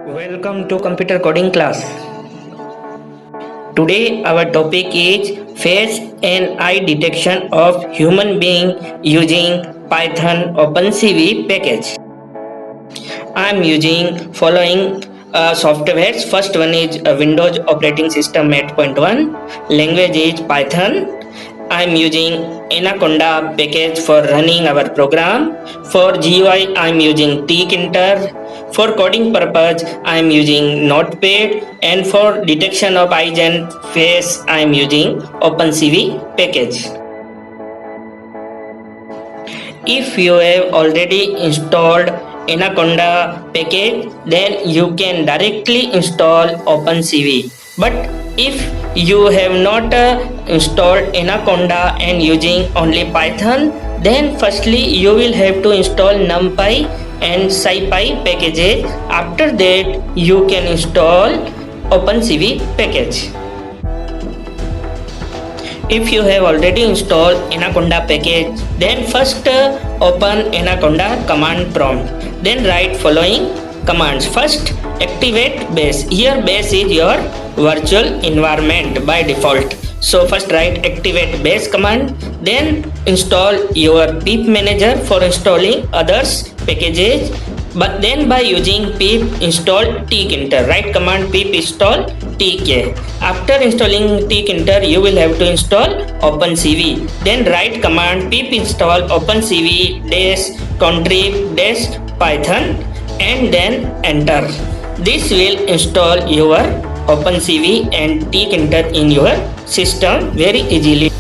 Welcome to computer coding class. Today our topic is face and eye detection of human being using Python OpenCV package. I am using following softwares. First one is Windows operating system 8.1. Language is Python. I am using Anaconda package for running our program. For GUI I am using Tkinter. For coding purpose I am using Notepad, and for detection of eyes and face I am using OpenCV package. If you have already installed Anaconda package, then you can directly install OpenCV. But if you have not installed Anaconda and using only Python, then firstly you will have to install NumPy and SciPy packages. After that you can install OpenCV package. If you have already installed Anaconda package, then first open Anaconda command prompt. Then write following commands. First, activate base. Here base is your virtual environment by default. So first write activate base command. Then install your pip manager for installing others packages. But then by using pip install tkinter, write command pip install tk. After installing tkinter, you will have to install OpenCV. Then write command pip install OpenCV -contrib -python and then enter. This will install your OpenCV and tkinter in your system very easily.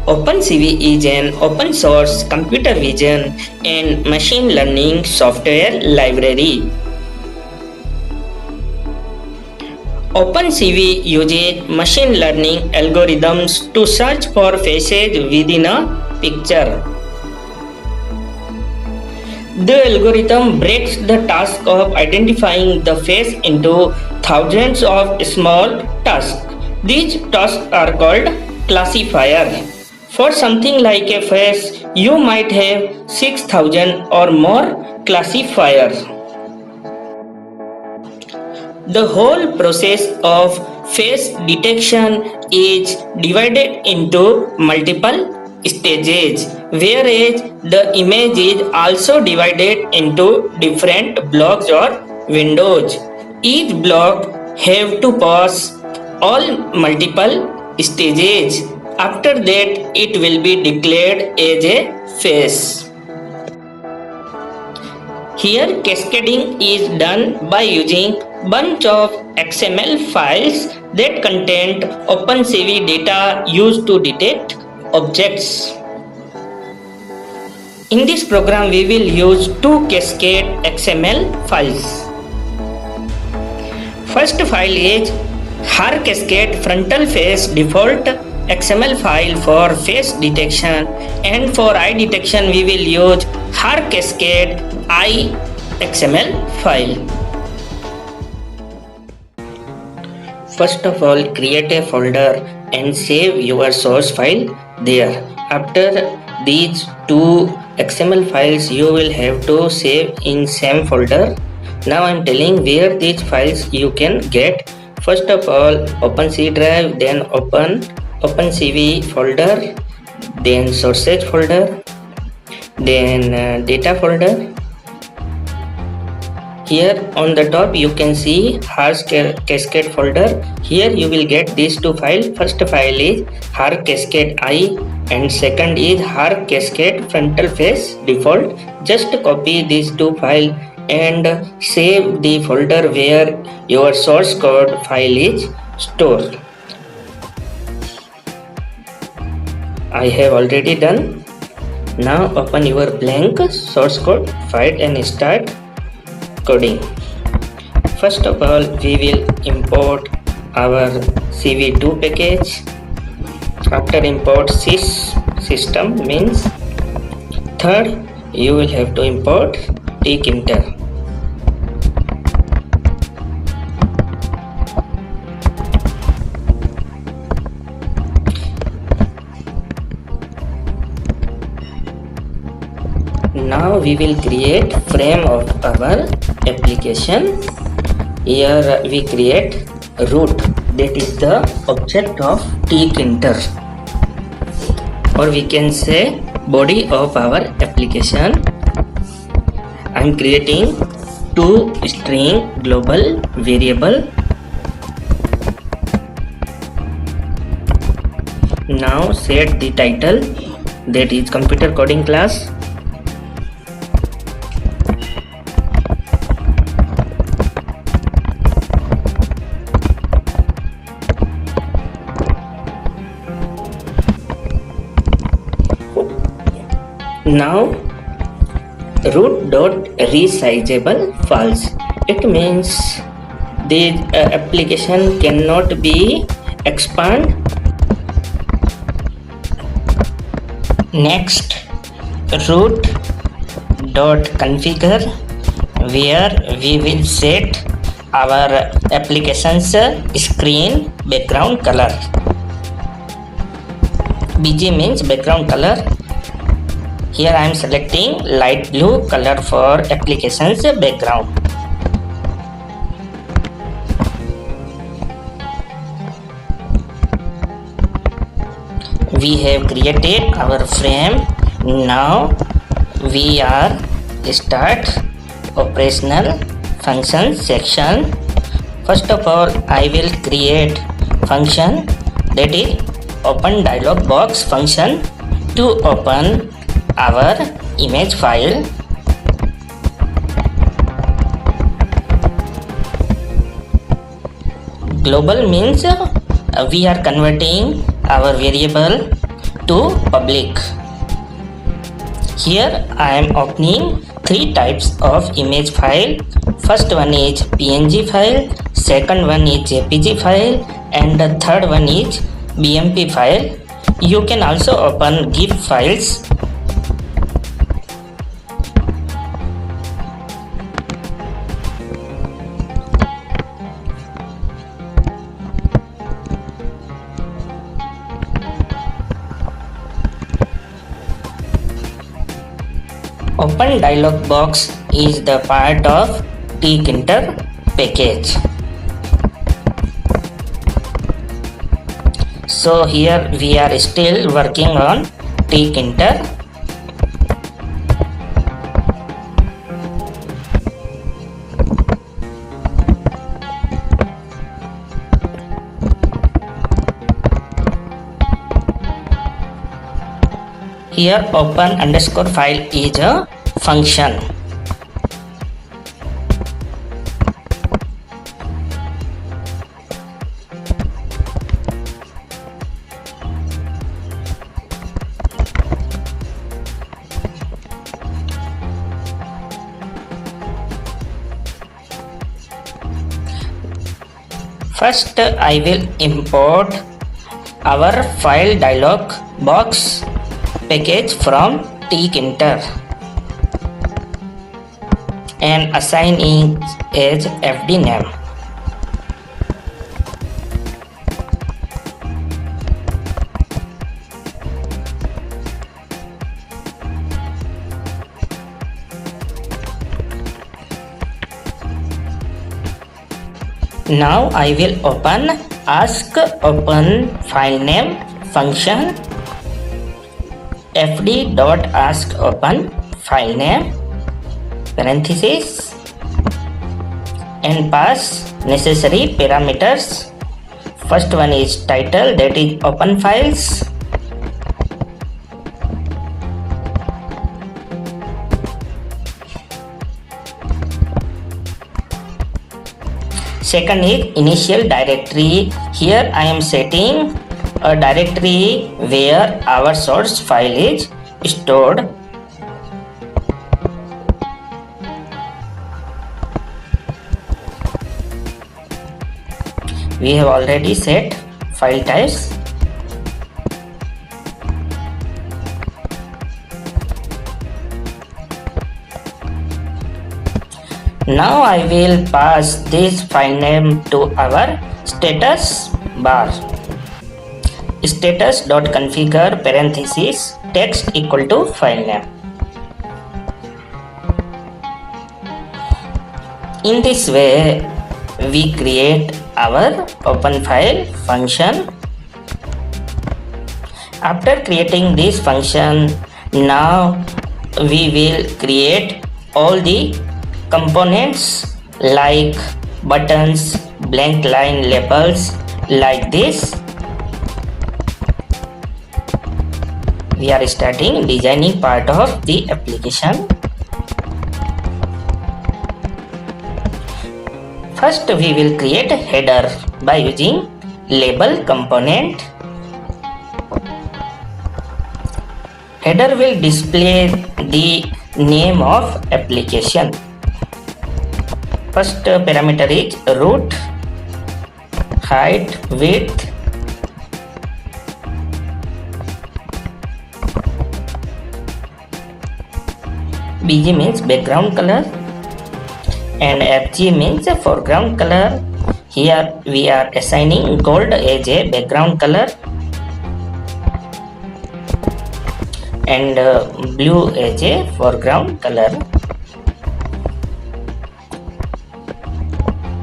OpenCV is an open source computer vision and machine learning software library. OpenCV uses machine learning algorithms to search for faces within a picture. The algorithm breaks the task of identifying the face into thousands of small tasks. These tasks are called classifiers. For something like a face, you might have 6,000 or more classifiers. The whole process of face detection is divided into multiple stages, whereas the image is also divided into different blocks or windows. Each block have to pass all multiple stages. After that, it will be declared as a face. Here cascading is done by using bunch of XML files that contain OpenCV data used to detect objects. In this program we will use two cascade XML files. First file is har cascade frontal face default XML file for face detection, and for eye detection we will use har cascade eye XML file. First of all, create a folder and save your source file there. After these two XML files you will have to save in same folder. Now I am telling where these files you can get. First of all, open C drive, then open OpenCV folder, then sources folder, then data folder. Here on the top you can see har cascade folder. Here you will get these two files. First file is har cascade eye and second is har cascade frontal face default. Just copy these two files and save the folder where your source code file is stored. I have already done. Now open your blank source code file and start coding. First of all, we will import our CV2 package. After import sys system means third you will have to import tkinter. Now we will create frame of our application. Here we create root, that is the object of tkinter, or we can say body of our application. I am creating two string global variable. Now set the title, that is computer coding class. Now root dot resizable false. It means the application cannot be expand. Next, root dot configure, where we will set our application's screen background color. BG means background color. Here I am selecting light blue color for application's background. We have created our frame. Now we are start operational function section. First of all, I will create function, that is open dialog box function to open our image file. Global means we are converting our variable to public. Here I am opening three types of image file. First one is PNG file, second one is JPG file, and the third one is BMP file. You can also open GIF files. Open dialog box is the part of tkinter package. So here we are still working on tkinter. Here open underscore file is a function. First I will import our file dialog box package from tkinter and assign it as fd name. Now I will open ask open file name function fd.askOpen file name parenthesis and pass necessary parameters. First one is title, that is open files. Second is initial directory. Here I am setting a directory where our source file is stored. We have already set file types. Now I will pass this file name to our status bar. Status.configure parenthesis text equal to file name. In this way, we create our open file function. After creating this function, now we will create all the components like buttons, blank line labels like this. We are starting designing part of the application. First we will create a header by using label component. Header will display the name of application. First parameter is root, height, width, BG means background color, and FG means foreground color. Here we are assigning gold as a background color and blue as a foreground color.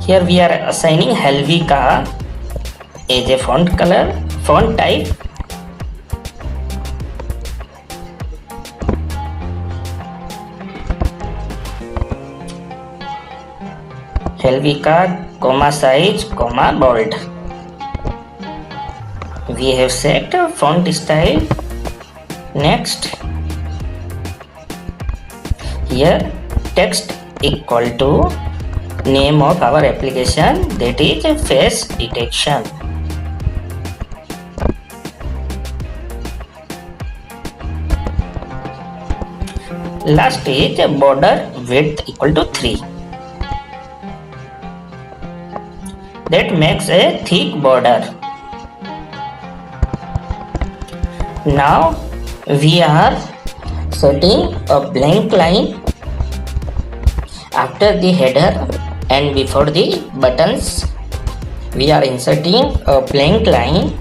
Here we are assigning Helvetica as a font color, font type. Helvetica, comma size, comma bold. We have set font style. Next, here text equal to name of our application, that is face detection. Last is border width equal to 3. That makes a thick border. Now we are setting a blank line after the header and before the buttons. We are inserting a blank line.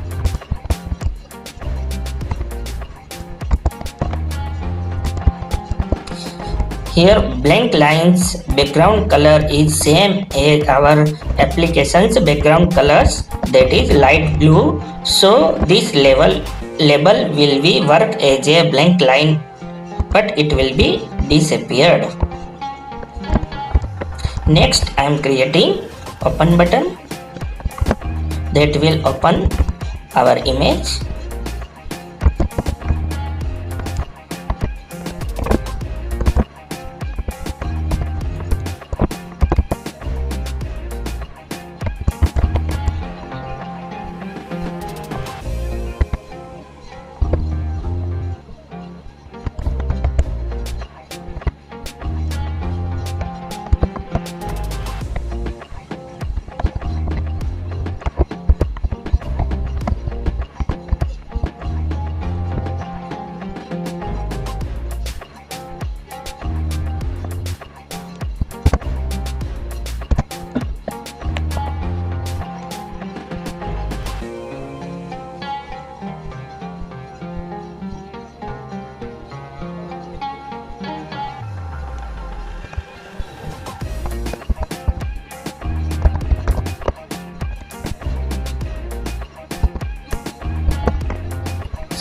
Here blank lines background color is same as our application's background colors, that is light blue. So this label will be work as a blank line, but it will be disappeared. Next I am creating open button that will open our image.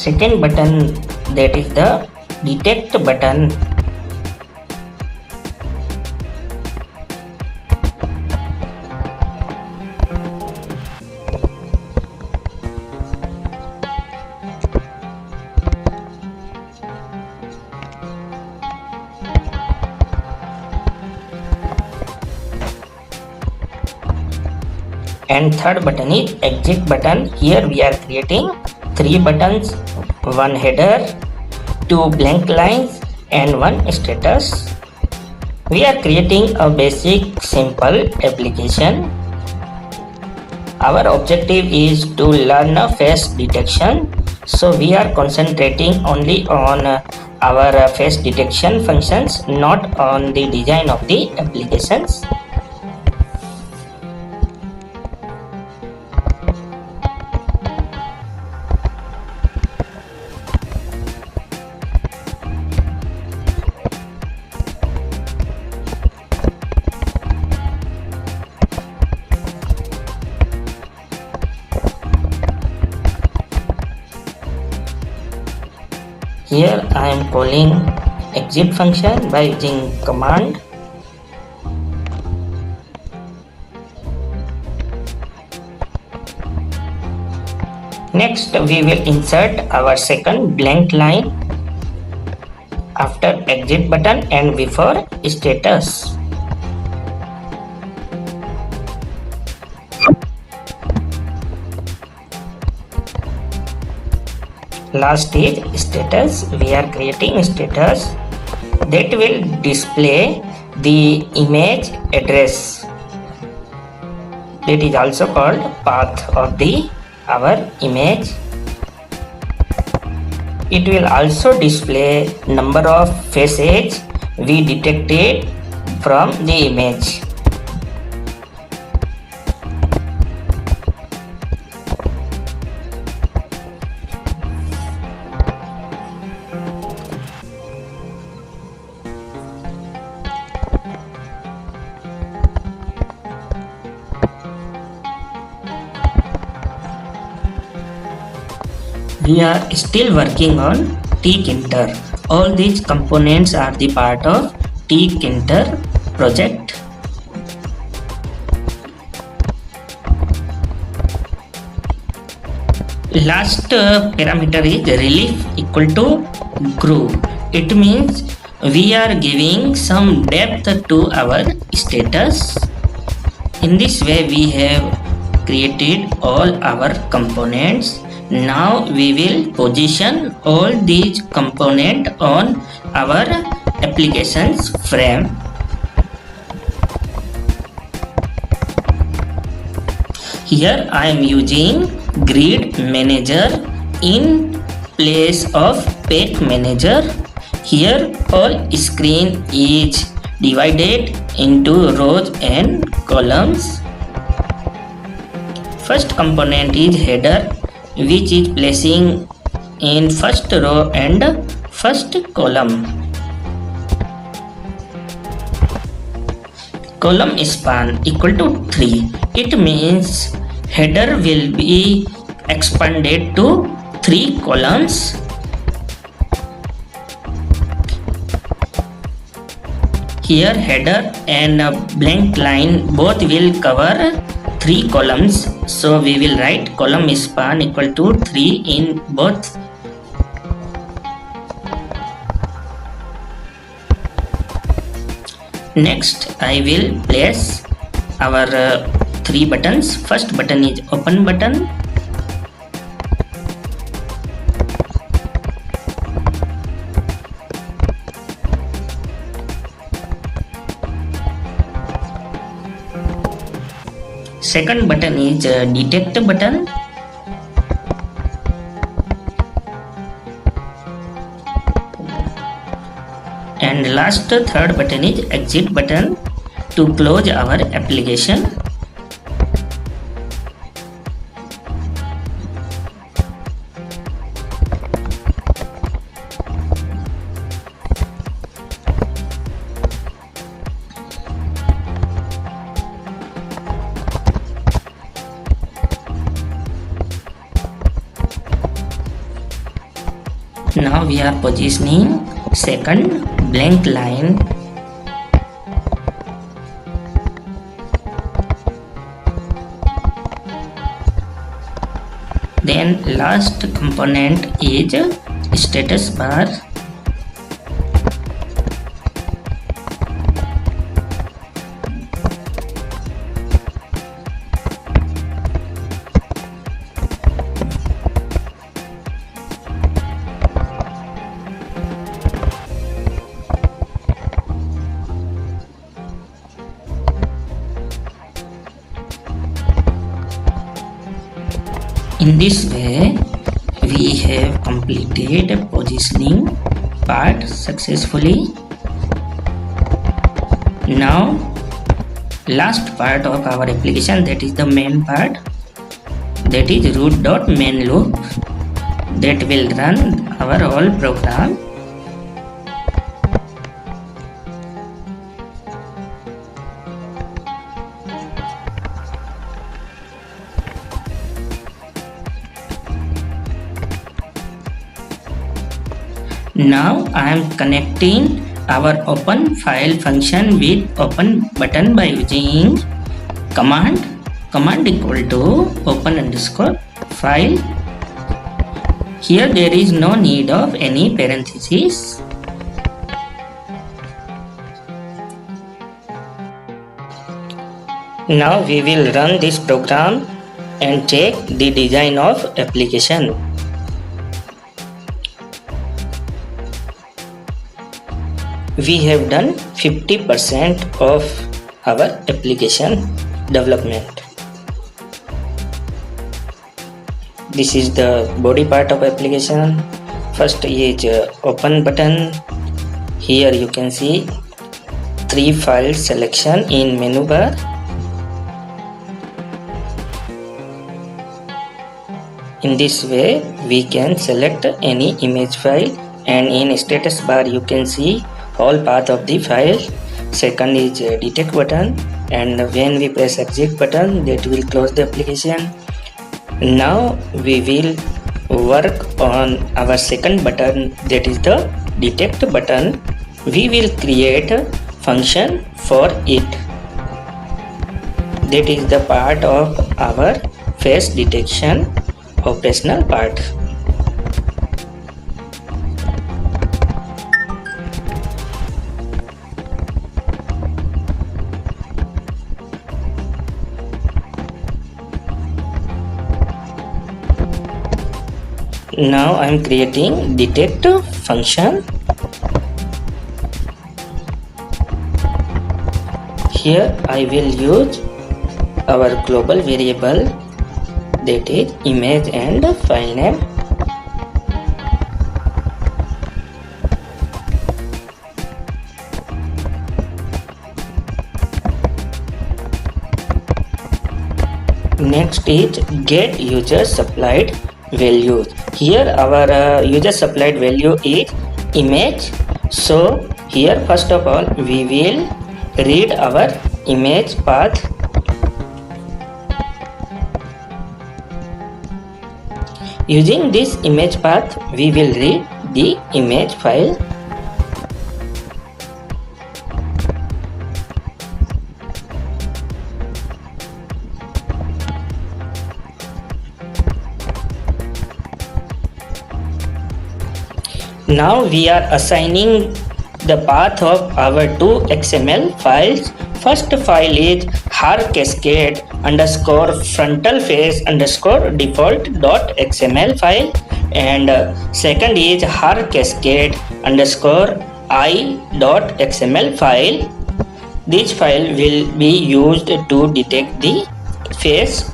Second button, that is the detect button. And third button is exit button. Here we are creating 3 buttons, 1 header, 2 blank lines and 1 status. We are creating a basic simple application. Our objective is to learn face detection, so we are concentrating only on our face detection functions, not on the design of the applications. Here I am calling exit function by using command. Next we will insert our second blank line after exit button and before status. Last is status. We are creating status that will display the image address, that is also called path of the our image. It will also display number of faces we detected from the image. We are still working on tkinter. All these components are the part of tkinter project. Last parameter is relief equal to groove. It means we are giving some depth to our status. In this way we have created all our components. Now we will position all these components on our applications frame. Here I am using grid manager in place of pack manager. Here all screen is divided into rows and columns. First component is header, which is placing in first row and first column. Column span equal to 3. It means header will be expanded to 3 columns. Here header and blank line both will cover 3 columns, so we will write column span equal to 3 in both. Next I will place our 3 buttons. First button is open button. Second button is detect button. And last third button is exit button to close our application. Now we are positioning second blank line. Then last component is status bar. In this way, we have completed positioning part successfully. Now, last part of our application, that is the main part, that is root.main loop, that will run our whole program. Now I am connecting our open file function with open button by using command equal to open underscore file. Here there is no need of any parentheses. Now we will run this program and check the design of application. We have done 50% of our application development. This is the body part of application. First is open button. Here you can see 3 file selection in menu bar. In this way we can select any image file, and in status bar you can see all path of the file. Second is detect button, and when we press exit button that will close the application. Now we will work on our second button, that is the detect button. We will create a function for it. That is the part of our face detection operational part. Now I am creating detect function. Here I will use our global variable, that is image and file name. Next is get user supplied values. Here our user supplied value is image. So here first of all we will read our image path. Using this image path we will read the image file. Now we are assigning the path of our two XML files. First file is har cascade underscore frontal face underscore default dot XML file, and second is har cascade underscore I dot XML file. This file will be used to detect the face.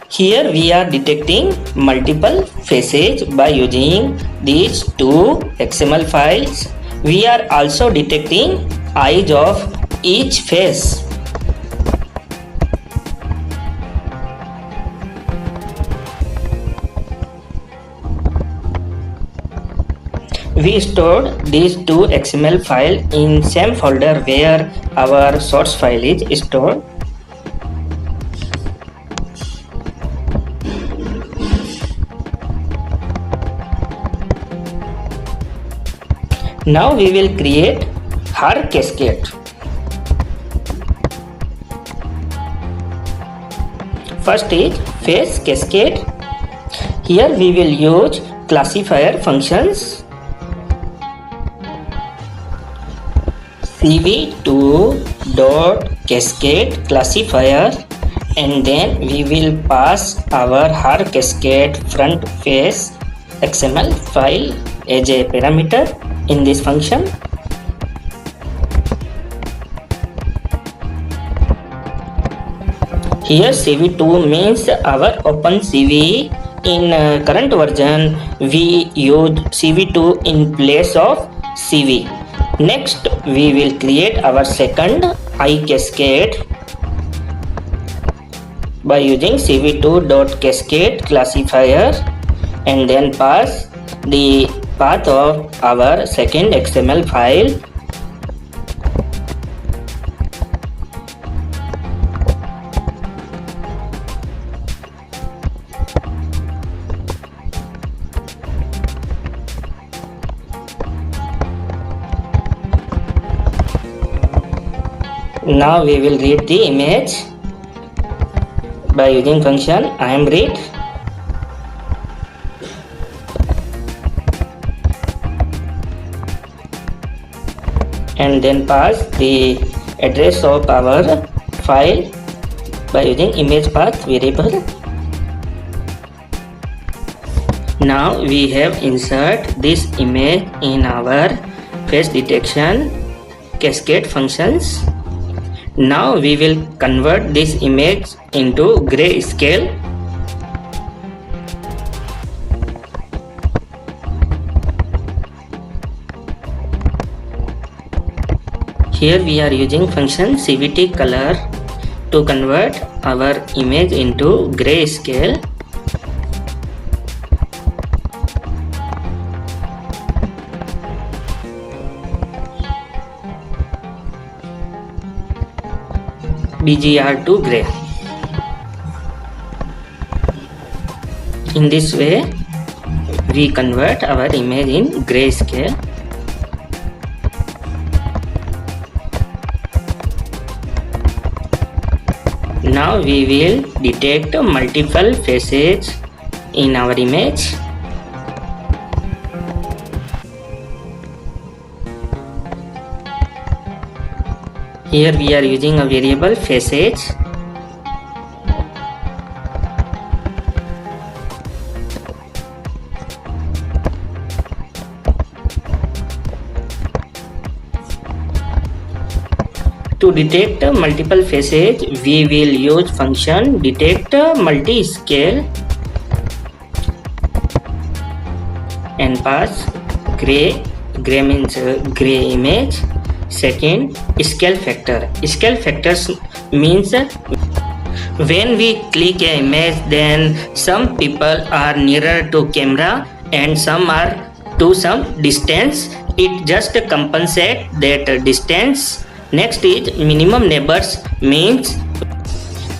Here we are detecting multiple faces by using these two XML files. We are also detecting eyes of each face. We stored these two XML files in same folder where our source file is stored. Now we will create har cascade. First is face cascade. Here we will use classifier functions. cv2 dot cascade classifier, and then we will pass our har cascade front face XML file as a parameter in this function. Here cv2 means our open cv. In current version we use cv2 in place of cv. Next we will create our second I cascade by using cv2.cascade classifier, and then pass the path of our second XML file. Now we will read the image by using function imread. And then pass the address of our file by using image path variable. Now we have insert this image in our face detection cascade functions. Now we will convert this image into grayscale. Here we are using function CVT color to convert our image into grayscale. BGR to gray. In this way, we convert our image in grayscale. Now we will detect multiple faces in our image. Here we are using a variable faces. To detect multiple faces, we will use function detect multi-scale and pass gray. Gray means gray image. Second, scale factor. Scale factors means when we click an image, then some people are nearer to camera and some are to some distance. It just compensates that distance. Next is minimum neighbors, means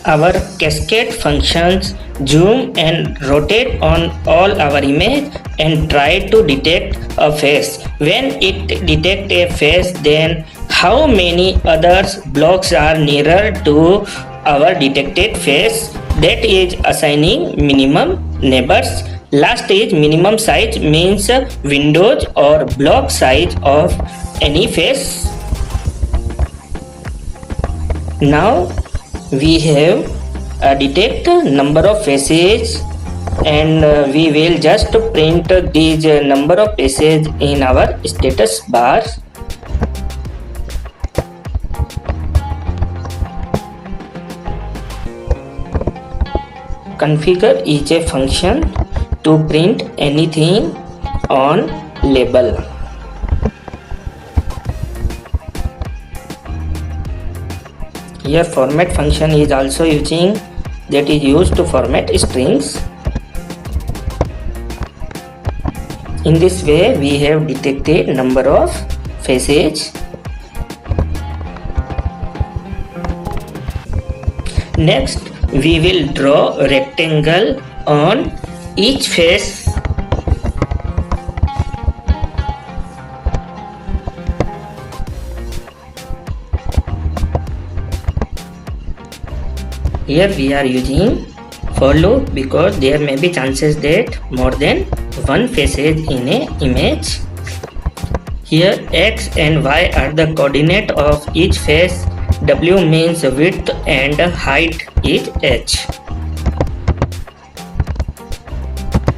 our cascade functions zoom and rotate on all our image and try to detect a face. When it detects a face, then how many other blocks are nearer to our detected face, that is assigning minimum neighbors. Last is minimum size, means windows or block size of any face. Now we have detect number of faces and we will just print these number of faces in our status bar. Configure each a function to print anything on label. Here format function is also using, that is used to format strings. In this way we have detected number of faces. Next we will draw a rectangle on each face. Here we are using for loop because there may be chances that more than one faces in a image. Here x and y are the coordinate of each face. W means width and height is h.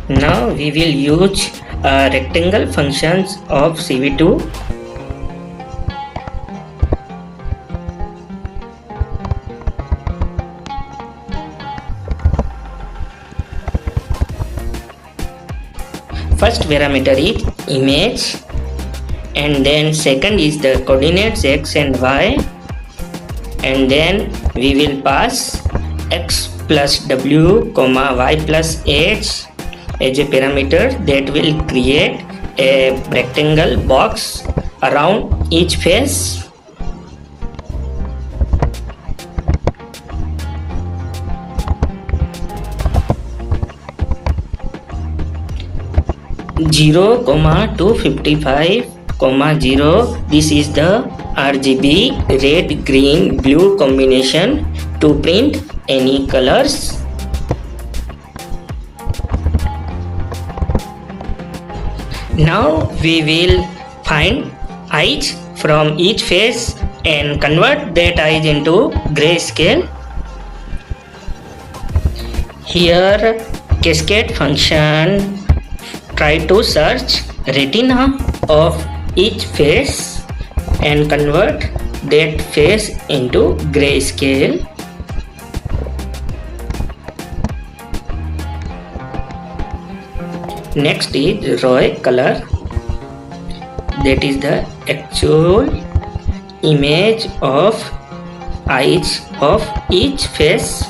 Now we will use rectangle functions of CV2. First parameter is image and then second is the coordinates x and y, and then we will pass x plus w comma y plus h as a parameter that will create a rectangle box around each face. Zero comma 255 comma 0. This is the RGB red, green, blue combination to print any colors. Now we will find eyes from each face and convert that eyes into grayscale. Here cascade function try to search retina of each face and convert that face into grayscale. Next is raw color, that is the actual image of eyes of each face.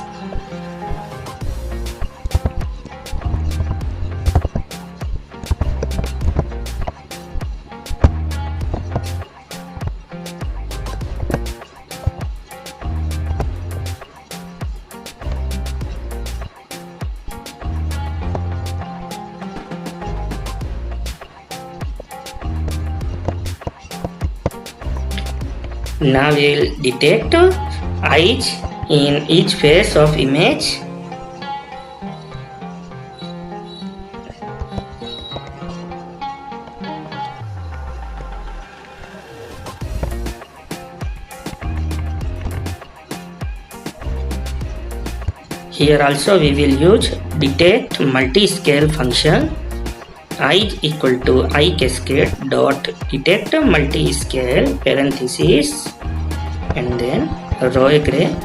Now we will detect eyes in each face of image. Here also we will use detect multi-scale function. I equal to I cascade dot detect multi-scale parenthesis and then raw gray.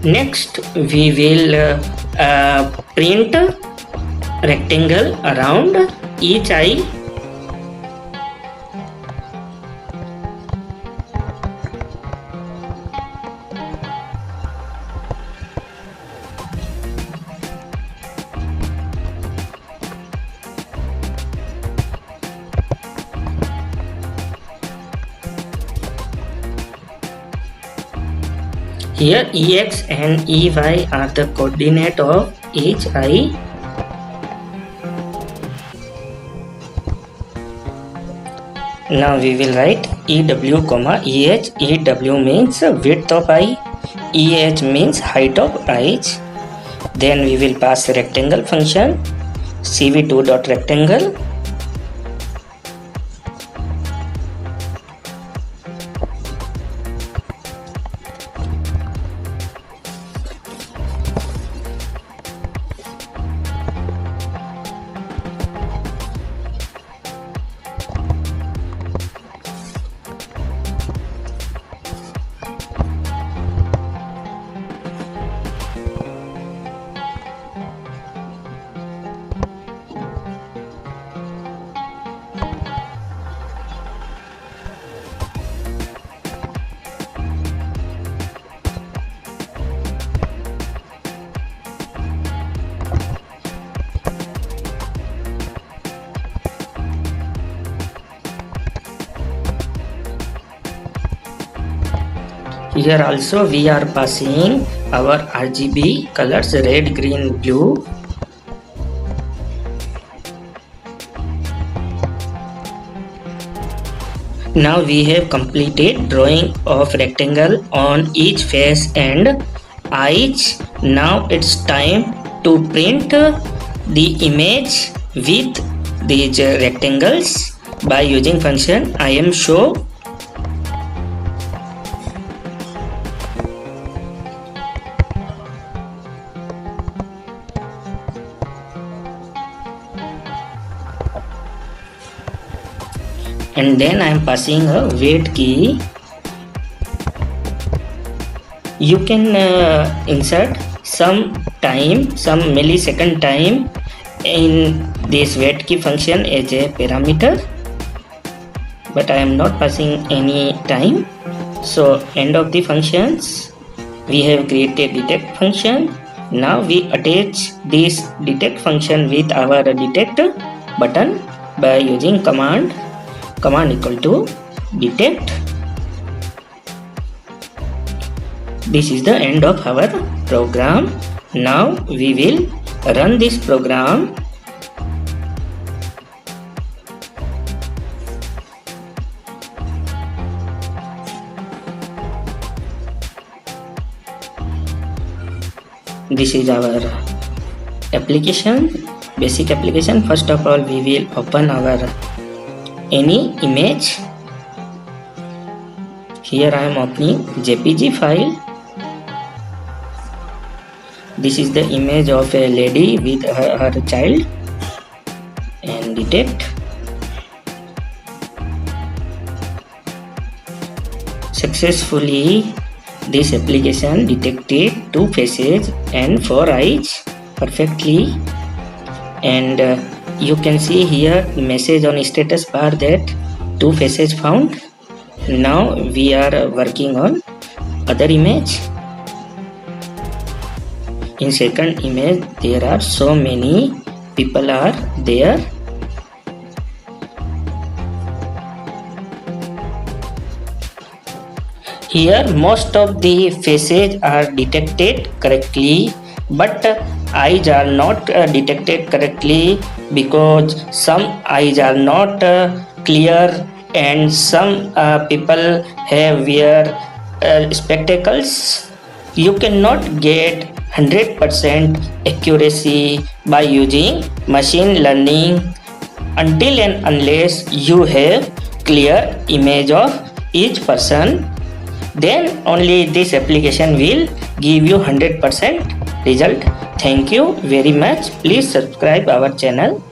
Next we will print rectangle around each eye. Here EX and EY are the coordinate of each eye. Now we will write EW comma EH. EW means width of eye, EH means height of eyes. Then we will pass rectangle function CV2 dot rectangle. Here also we are passing our RGB colors red, green, blue. Now we have completed drawing of rectangle on each face and eyes. Now it's time to print the image with these rectangles by using function IMShow. And then I am passing a wait key. You can insert some time, some millisecond time in this wait key function as a parameter, but I am not passing any time. So end of the functions, we have created detect function Now we attach this detect function with our detect button by using command equal to detect. This is the end of our program. Now we will run this program. This is our application, basic application. First of all, we will open our any image. Here I am opening JPG file. This is the image of a lady with her child, and detect. Successfully this application detected 2 faces and 4 eyes perfectly, and you can see here message on status bar that 2 faces found. Now we are working on other image. In second image there are so many people are there. Here most of the faces are detected correctly, but eyes are not detected correctly because some eyes are not clear, and some people have wear spectacles. You cannot get 100% accuracy by using machine learning until and unless you have clear image of each person. Then only this application will give you 100% result. Thank you very much. Please subscribe our channel.